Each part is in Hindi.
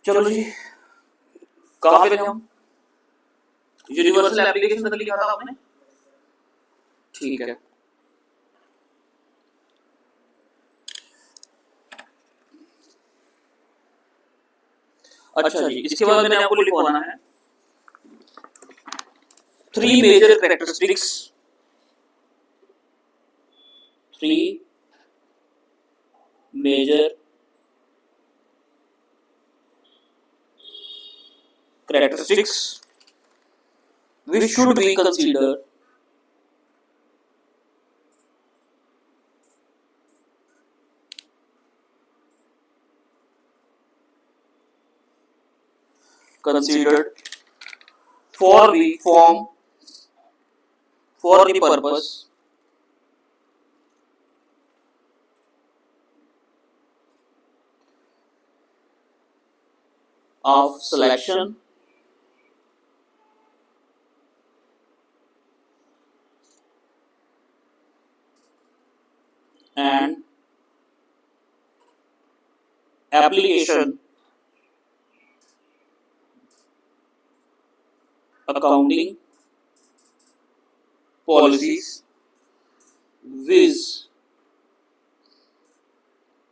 चलो जी, कहाँ पे थे हम? यूनिवर्सल एप्लीकेशन तक लिखा था आपने। ठीक है। अच्छा जी, इसके बाद मैंने आपको लिखवाना है 3 major characteristics, 3 major characteristics which should be considered for the form, for the purpose of selection and application accounting policies with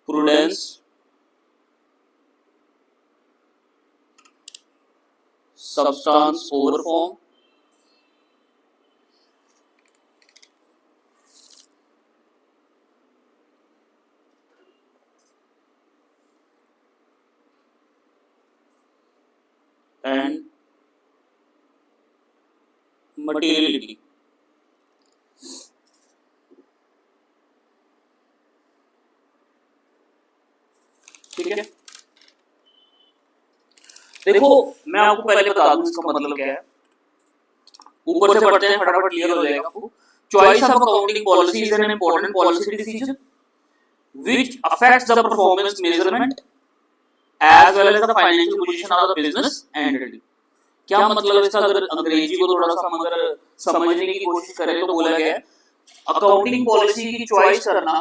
prudence, substance over form, and materiality। ठीक है, देखो मैं आपको पहले बता दूं इसका मतलब क्या है, ऊपर से पढ़ते हैं फटाफट क्लियर हो जाएगा आपको। Choice of accounting policy is an important policy decision which affects the performance measurement as well as the financial position of the business entity। क्या मतलब है इसका, अगर अंग्रेजी को थोड़ा सा अगर समझने की कोशिश करें तो बोला गया है अकाउंटिंग पॉलिसी की चॉइस करना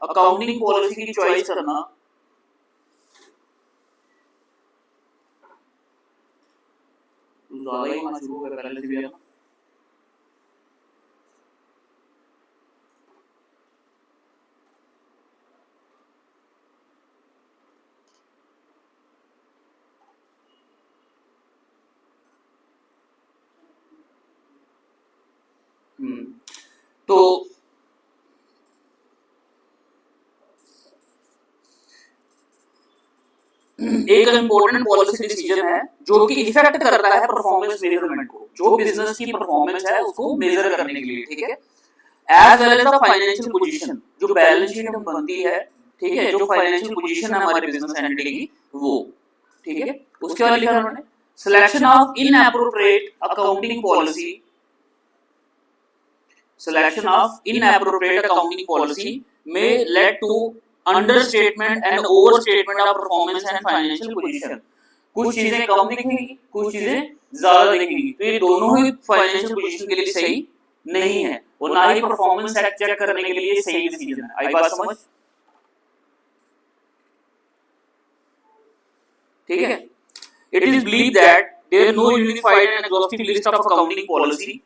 अकाउंटिंग पॉलिसी की चॉइस करना ज्यादा ही होना शुरू हो गया पहले से भी है। तो एक इंपॉर्टेंट पॉलिसी डिसीजन है जो कि इफेक्ट करता है परफॉर्मेंस मेजरमेंट को, जो बिजनेस की परफॉर्मेंस है उसको मेजर करने के लिए। ठीक है, as well as the financial position, जो बैलेंस शीट हम बनती है, ठीक है, जो फाइनेंशियल पोजीशन है हमारे बिजनेस एंटिटी की वो। ठीक है, उसके बाद लिखा उन्होंने selection of inappropriate accounting policy, selection of inappropriate accounting policy may lead to understatement and overstatement of performance and financial position। कुछ चीजें कम दिखेंगी, कुछ चीजें ज्यादा दिखेंगी, तो ये दोनों ही फाइनेंशियल पोजीशन के लिए सही नहीं है और ना ही परफॉर्मेंस चेक करने के लिए सही डिसीजन है। आई बात समझ? ठीक है, it is believe that there no unified and exhaustive list of accounting policy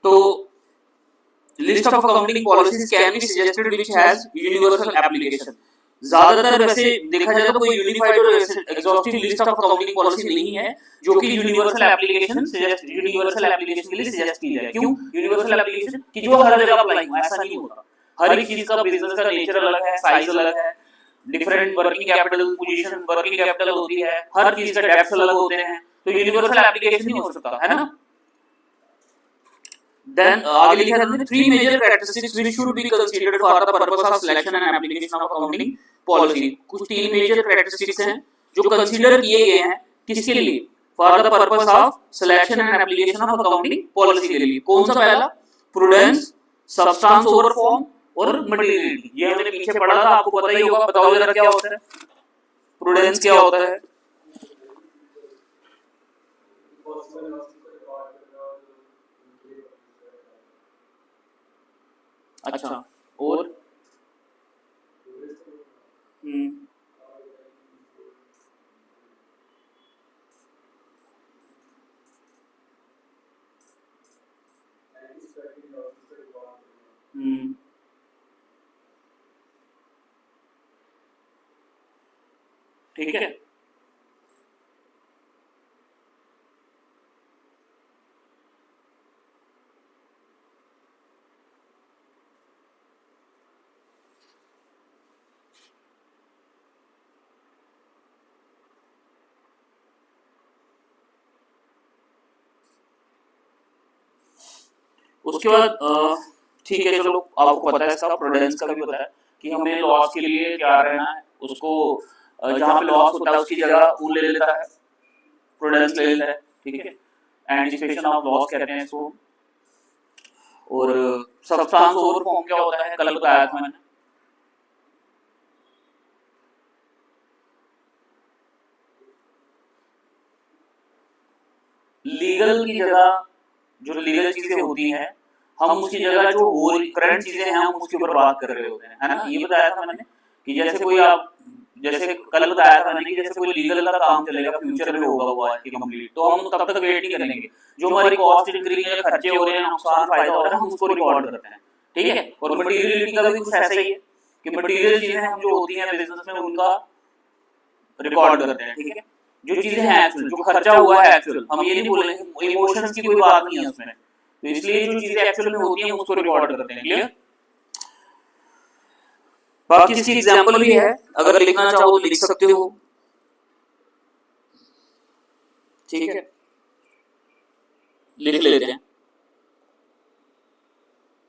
तो list of accounting policies can be suggested which has universal application. ज्यादातर वैसे देखा जाए तो कोई यूनिफाइड और exhaustive list of accounting policy नहीं है जो कि यूनिवर्सल एप्लीकेशन के लिए सजेस्ट की जाए। क्यों यूनिवर्सल एप्लीकेशन? कि जो हर जगह अप्लाई हो, ऐसा नहीं होता। हर एक चीज का बिजनेस का नेचर अलग है, साइज अलग है, different working capital position, working capital होती है, हर चीज का डेप्थ अलग होते हैं, तो यूनिवर्सल एप्लीकेशन नहीं हो सकता है ना। देन आगे लिखा था हमने 3 major characteristics which should be considered for the purpose of selection and application of accounting policy. कुछ 3 मेजर कैरेक्टरिस्टिक्स हैं जो कंसीडर किए गए हैं किसके लिए, for the purpose of selection and application of accounting policy के लिए। कौन सा पहला, प्रूडेंस, सब्सटेंस ओवर फॉर्म और मटेरियलिटी। ये हमने पीछे पढ़ा था, आपको पता ही होगा, बताओ जरा क्या होता है प्रूडेंस, क्या होता है। अच्छा, और ठीक है। उसके बाद ठीक है, चलो आपको पता है इसका, प्रूडेंस का भी पता है कि हमें लॉस के लिए क्या रहना है, उसको जहां पे लॉस होता है उसकी जगह वो ले लेता है, प्रूडेंस ले लेता है, ठीक है। एंटिसिपेशन ऑफ लॉस कहते हैं इसको। और सब्सटेंस ओवर फॉर्म क्या होता है, कल बताया था मैंने। लीगल की जगह जो लीगल चीजें होती हैं, हम उसकी जगह जो और करंट चीजें हैं हम उसके ऊपर बात कर रहे होते हैं, है ना। ये बताया था मैंने कि जैसे कोई आप, जैसे कल बताया था मैंने कि जैसे कोई लीगल का काम चलेगा, फ्यूचर में होगा वो आज की कंप्लीट, तो हम तब तक वेट नहीं करेंगे। जो हमारी कॉस्ट इंक्रीज है, खर्चे हो रहे हैं, नुकसान फायदा हो रहा है, हम उसको रिकॉर्ड करते हैं, ठीक है। और मटेरियलिटी का भी कुछ ऐसा ही है कि मटेरियल चीजें हम जो होती हैं बिजनेस में उनका रिकॉर्ड करते हैं, ठीक है। जो चीजें हैं एक्चुअल, जो खर्चा हुआ है एक्चुअल, हम ये नहीं बोलेंगे, इमोशंस की कोई बात नहीं है उसमें, तो इसलिए जो चीजें एक्चुअल में होती हैं हम उसको रिकॉर्ड करते हैं, क्लियर। बाकी इसकी एग्जांपल भी है, अगर लिखना चाहो तो लिख सकते हो, ठीक है, लिख लेते हैं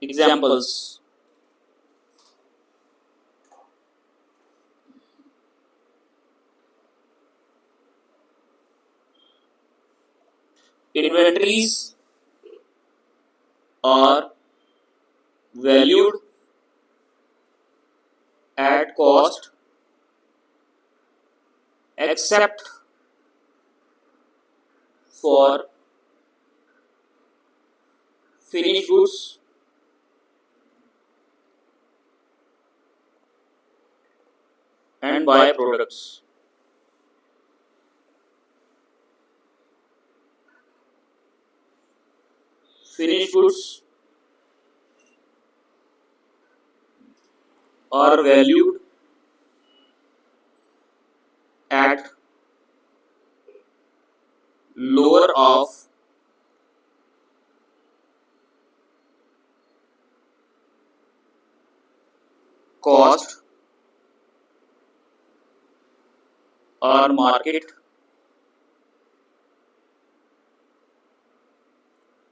examples. Inventories are valued at cost except for finished goods and byproducts. Finished goods are valued at lower of cost or market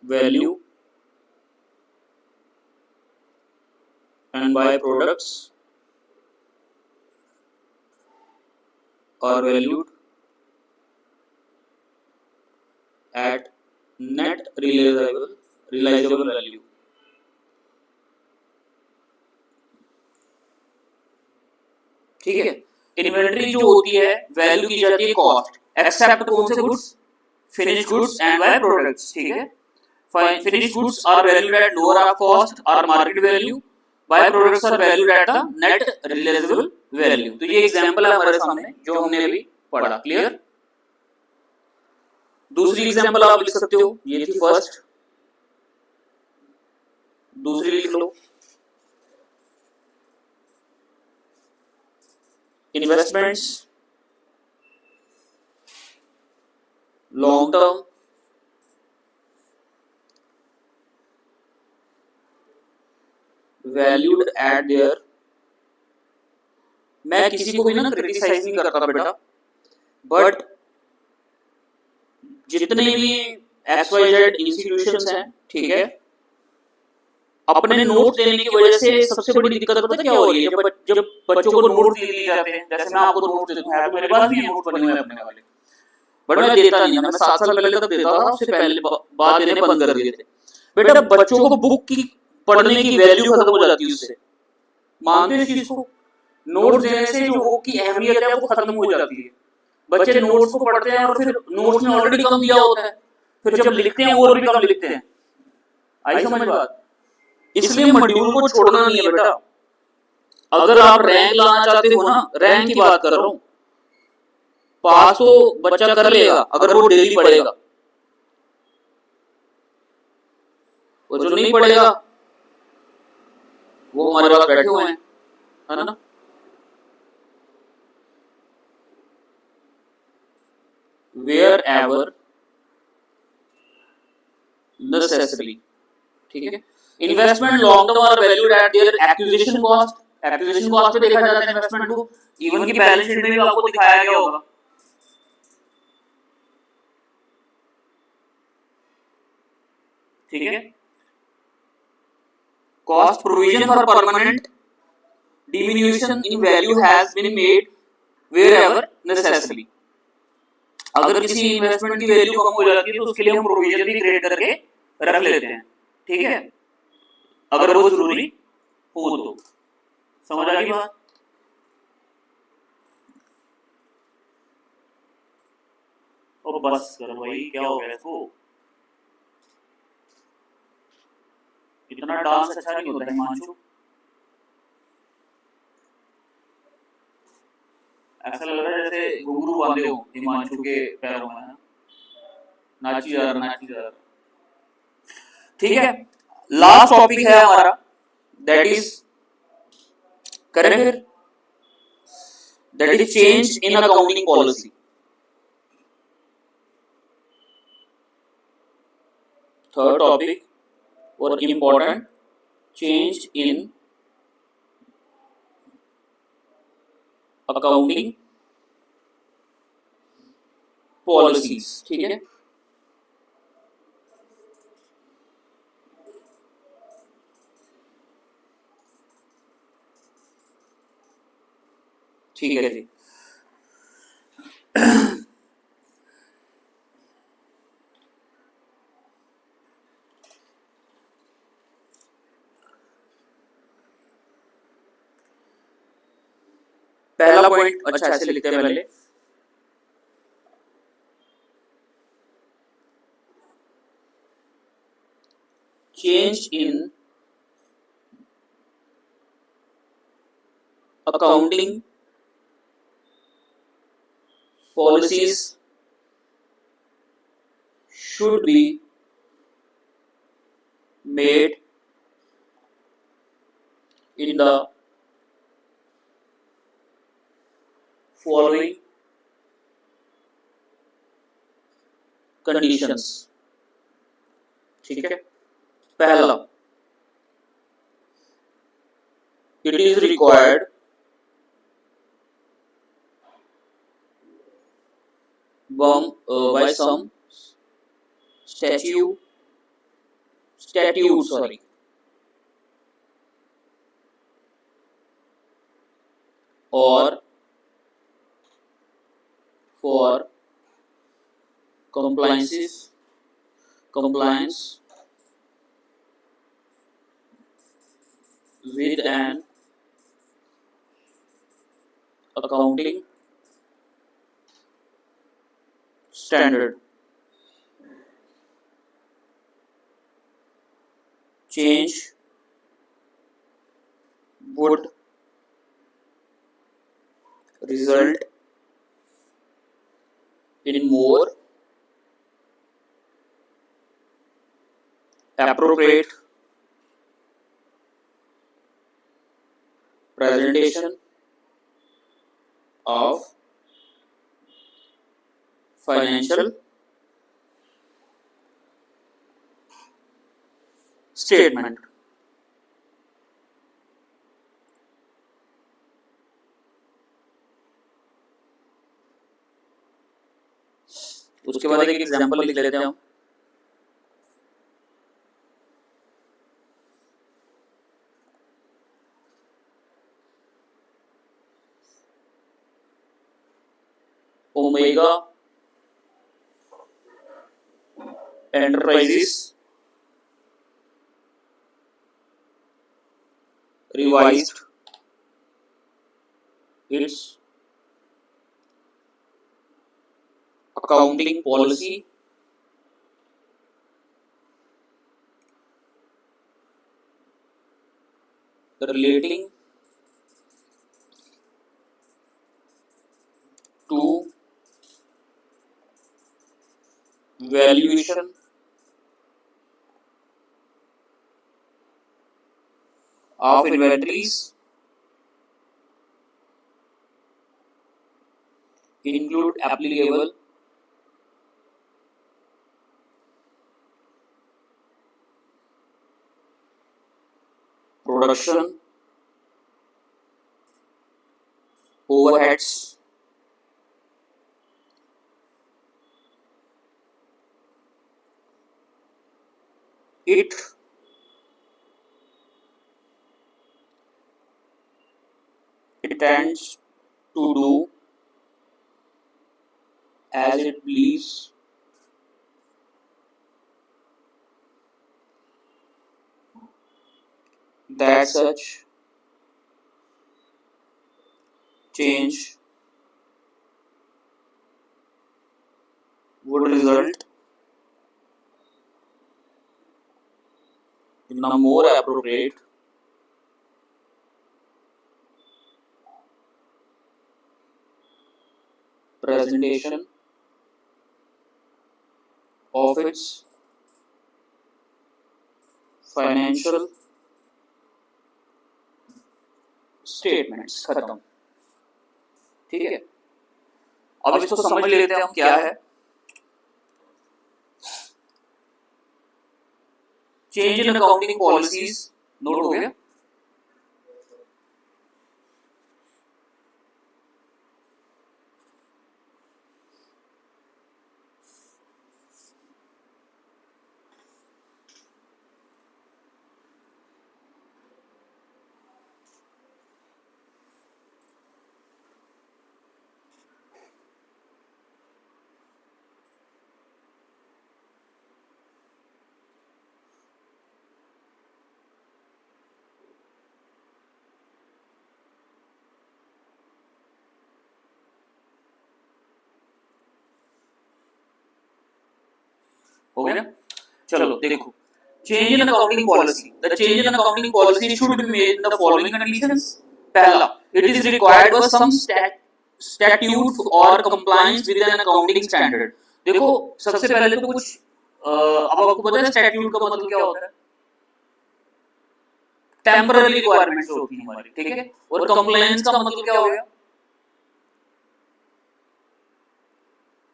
value and byproducts are valued at net realizable value. ठीक है। इन्वेंटरी जो होती है वैल्यू की जाती है कॉस्ट, एक्सेप्ट कौन से goods, finish goods and by products, ठीक है। Finish goods are valued at lower of cost और market value, by products are valued at the net realisable value. तो ये एग्जांपल है हमारे सामने जो हमने अभी पढ़ा, क्लियर। दूसरी एग्जांपल आप लिख सकते हो, ये थी फर्स्ट, दूसरी लिख लो। Investments long term valued at their, मैं किसी को भी ना क्रिटिसाइज नहीं करता बेटा, बट जितने भी XYZ इंस्टीट्यूशंस हैं, ठीक है, अपने नोट्स देने की वजह से सबसे बड़ी दिक्कत पता क्या हो रही है, जब बच्चों को नोट्स दे दिए जाते हैं, जैसे मैं आपको नोट्स देता हूँ, तो मेरे पास भी नोट्स बने हुए हैं अपने वाले, बट मैं देता नहीं, मैं 7 साल पहले तक देता था, उससे पहले बाद देने बंद कर दिए थे। बेटा बच्चों को बुक की पढ़ने की वैल्यू खत्म हो जाती है उससे, मानते हो इस चीज को? नोट्स देने से जो बुक की अहमियत है वो खत्म हो जाती है। बच्चे नोट्स को पढ़ते हैं और फिर नोट्स में ऑलरेडी कम दिया होता है, फिर जब लिखते हैं और भी कम लिखते हैं। आई समझ बात? इसलिए मॉड्यूल को छोड़ना नहीं है बेटा। अगर आप रैंक लाना चाहते हो ना, रैंक की बात कर रहा हूं, पास तो बच्चा कर लेगा अगर वो डेली पढ़ेगा, वो जो नहीं पढ़ेगा वो हमारे पास बैठे हुए हैं, है ना? wherever necessary, ठीक है? इन्वेस्टमेंट लॉन्ग टर्म और valued at there acquisition cost, acquisition cost पे देखा जाता है इन्वेस्टमेंट को, इवन की बैलेंस शीट में भी आपको दिखाया गया होगा, ठीक है? Cost provision for permanent diminution in value has been made wherever necessary. अगर किसी इन्वेस्टमेंट की वैल्यू कम हो जाती है तो उसके लिए हम प्रोविजन भी क्रिएट करके रख लेते हैं, ठीक है, अगर वो जरूरी हो तो। समझ आ गई बात? और बस करो भाई, क्या हो गया इसको? इतना डांस अच्छा नहीं होता हिमांशु, ऐसा लग रहा है जैसे घुंघरू बांधे हो हिमांशु के पैरों में, नाची जा रहा, नाची जा रहा। ठीक है, लास्ट टॉपिक है हमारा, दैट इज करें फिर, that is change in accounting policy. Third topic और important, change in accounting policies, ठीक है? ठीक है जी। पहला पॉइंट, अच्छा ऐसे लिखते हैं पहले, change in accounting policies should be made in the following conditions, ठीक है? पहला, it is required by some statute or for compliance with an accounting standard. Change would result in more appropriate presentation of financial statement. उसके बाद एक एग्जांपल लिख लेते हैं हम, Omega Enterprises revised its accounting policy relating to valuation of inventories, include applicable production overheads, it tends to do as it believes that such change would result in a more appropriate presentation of its financial statements। खत्म। ठीक है, अब इसको समझ लेते हैं हम क्या है change in accounting policies. Note हो गया? हो गया ना? चलो देखो, change in accounting policy, the change in accounting policy should be made in the following conditions. पहला, it is required by some statute or compliance with an accounting standard। देखो सबसे पहले तो कुछ अब आपको पता है स्टैट्यूट का मतलब क्या होता है? टेम्पररी रिक्वायरमेंट्स होती है हमारी, ठीक है। और कंप्लायंस का मतलब क्या हो गया?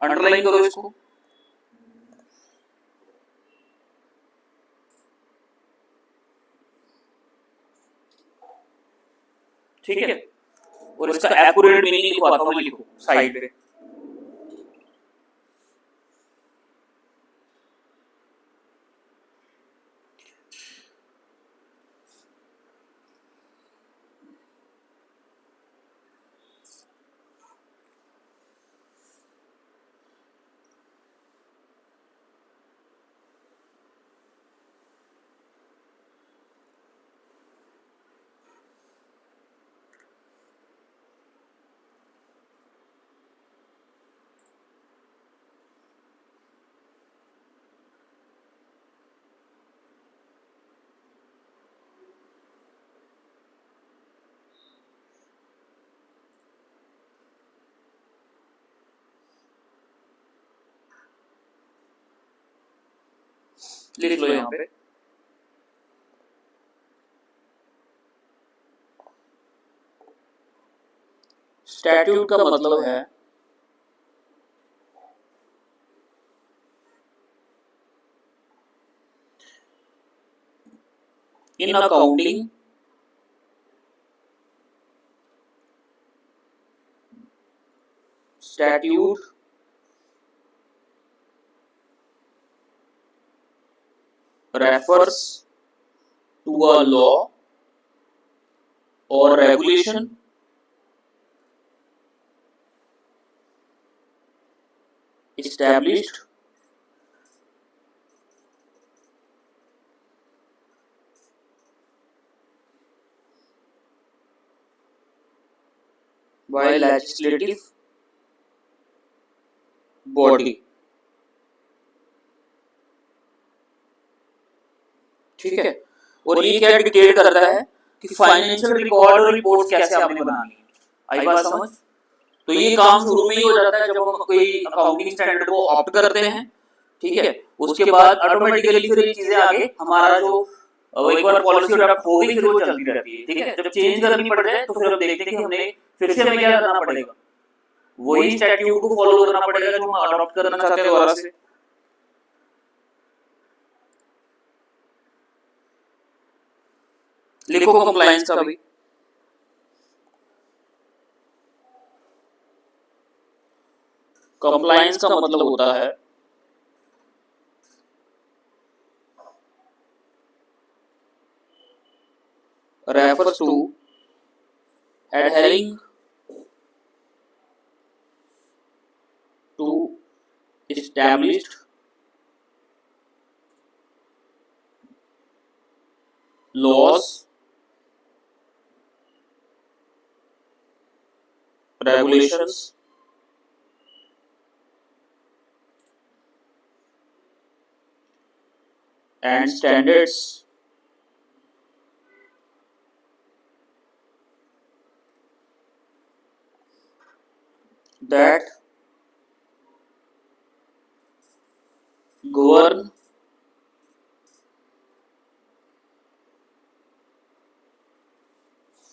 अंडरलाइन करो इसको। ठीक है, और इसका एक्यूरेट मीनिंग लिखवाता हूं मैं, लिखो साइड पे। लिख लो यहाँ पे। स्टैट्यूट का मतलब है in accounting statute refers to a law or regulation established by legislative body। ठीक है, और ये क्या डिक्टेट करता है कि फाइनेंशियल रिकॉर्ड और रिपोर्ट्स कैसे आपने बनानी है। आई बात समझ? तो ये काम शुरू में ही हो जाता है जब हम कोई अकाउंटिंग स्टैंडर्ड को ऑप्ट करते हैं। ठीक है, उसके बाद ऑटोमेटिकली फिर ये चीजें आगे हमारा जो एक बार पॉलिसी अडॉप्ट हो गई फिर वो चलती रहती है। ठीक है, जब चेंज करनी पड़ जाए तो फिर हम देखते हैं कि हमने फिर से हमें क्या करना पड़ेगा, वही स्टैट्यूट को फॉलो करना पड़ेगा जो हम अडॉप्ट करना चाहते हैं दोबारा से। लिखो कंप्लायंस का भी। कंप्लायंस का मतलब होता है refers to adhering to established laws, regulations and standards that govern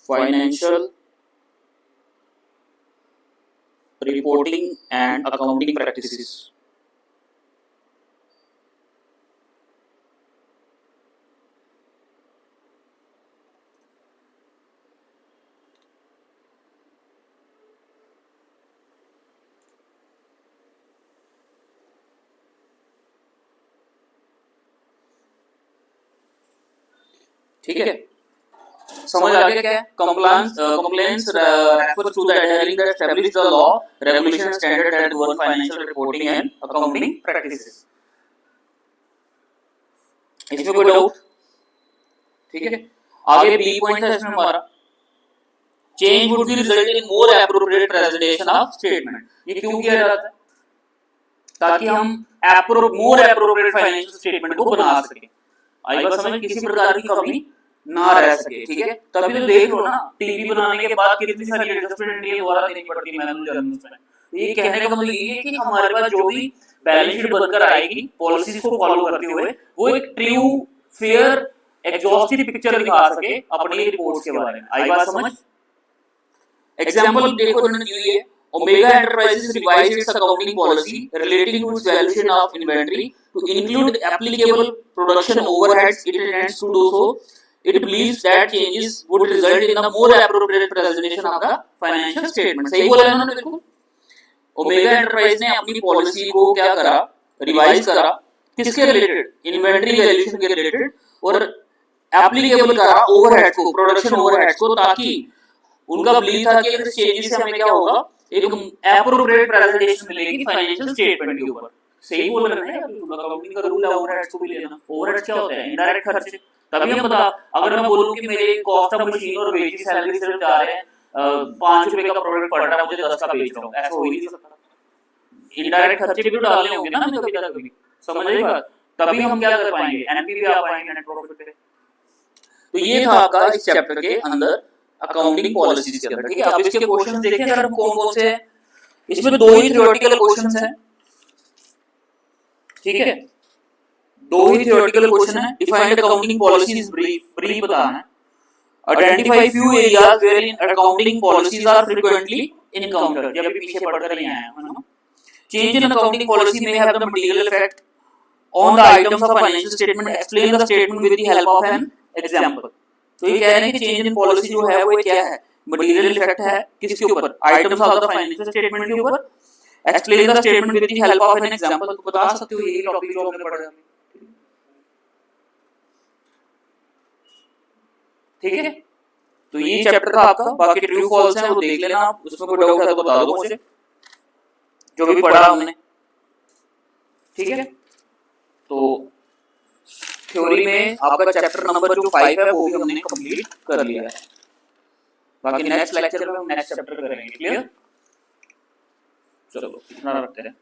financial reporting and accounting practices। ठीक है, समझ आ गया क्या है? compliance refers to the adhering that establish the law, regulation, standard that govern financial reporting and accounting practices। इसमें कोई डाउट? ठीक है, आगे बी पॉइंट है इसमें हमारा change would be result in more appropriate presentation of statement. ये क्यों किया जाता है? ताकि हम मोर एप्रोप्रिएट फाइनेंशियल स्टेटमेंट को बना सके। आई बात समझ? किसी प्रकार की कमी ना रह सके। ठीक है, तभी तो देख लो ना टीवी बनाने के बाद कितनी सारी एडजस्टमेंट ये दोबारा देनी पड़ती है मैनुअल जर्नल्स में। ये कहने का मतलब ये है कि हमारे पास जो भी बैलेंस शीट बनकर आएगी पॉलिसीज को फॉलो करते हुए वो एक ट्रू फेयर एग्जॉस्टिव पिक्चर दिखा सके अपनी रिपोर्ट्स के बारे में। आई बात समझ? एग्जांपल देखो उन्होंने दी है Omega Enterprises revised its accounting policy relating to its valuation of inventory to include applicable production overheads. It intends to do so. It believes that changes would result in a more appropriate presentation of the financial statement। सही बोला इन्होंने बिल्कुल। ओमेगा एंटरप्राइज ने अपनी पॉलिसी को क्या करा, रिवाइज करा, किसके रिलेटेड? इन्वेंटरी वैल्यूएशन के रिलेटेड, और एप्लीकेबल करा ओवरहेड्स को, प्रोडक्शन ओवरहेड्स को, ताकि उनका बिलीव था कि अगर चेंजेस से हमें क्या होगा, एक एप्रोप्रिएट प्रेजेंटेशन मिलेगी फाइनेंशियल स्टेटमेंट के ऊपर। सही बोल रहे हैं, अकाउंटिंग का रूल है ओवरहेड्स को भी लेना। ओवरहेड्स क्या होते हैं? इनडायरेक्ट खर्चे। तभी हम बता, अगर मैं बोलूं कि मेरे कॉस्ट ऑफ मशीन और वेजेस सैलरी सिर्फ जा रहे हैं 5 रुपए का प्रोडक्ट पड़ रहा है, मुझे 10 का बेच रहा हूं, ऐसा हो ही नहीं सकता। इनडायरेक्ट खर्चे भी डालने होंगे ना हमें कभी ना कभी। समझ रही बात? तभी हम क्या कर पाएंगे, एनपी पे आ पाएंगे, नेट प्रॉफिट पे। तो ये था आपका इस चैप्टर के अंदर अकाउंटिंग पॉलिसीज के अंदर। ठीक है, अब इसके क्वेश्चंस देखें अगर हम कौन कौन से हैं। इसमें 2 ही थ्योरेटिकल क्वेश्चंस हैं। ठीक है, 2 ही थ्योरेटिकल क्वेश्चन है। डिफाइंड अकाउंटिंग पॉलिसीज ब्रीफ बताना है। Identify few areas where in accounting policies are frequently encountered. ये अभी पीछे पढ़कर ही आए हैं, है ना। चेंज इन अकाउंटिंग पॉलिसी में have the material effect on the items of financial statement. Explain the statement with the help of an example. तो ये कह रहे हैं कि चेंज इन पॉलिसी जो है वो क्या है, मटेरियल इफेक्ट है किसके ऊपर? Items of the financial statement के ऊपर। Explain the statement with the help of an example. तो बता सकते हो ये टॉपिक जो हमने पढ़ा है। ठीक है, तो ये चैप्टर था आपका। बाकी ट्रू फॉल्स है वो देख लेना आप, उसमें कोई डाउट है तो बता दो मुझे, जो भी पढ़ा हमने। ठीक है। तो थ्योरी में आपका चैप्टर नंबर जो 5 है वो भी हमने कंप्लीट कर लिया है। बाकी नेक्स्ट लेक्चर में हम नेक्स्ट चैप्टर करेंगे। क्लियर? चलो इतना रखते हैं।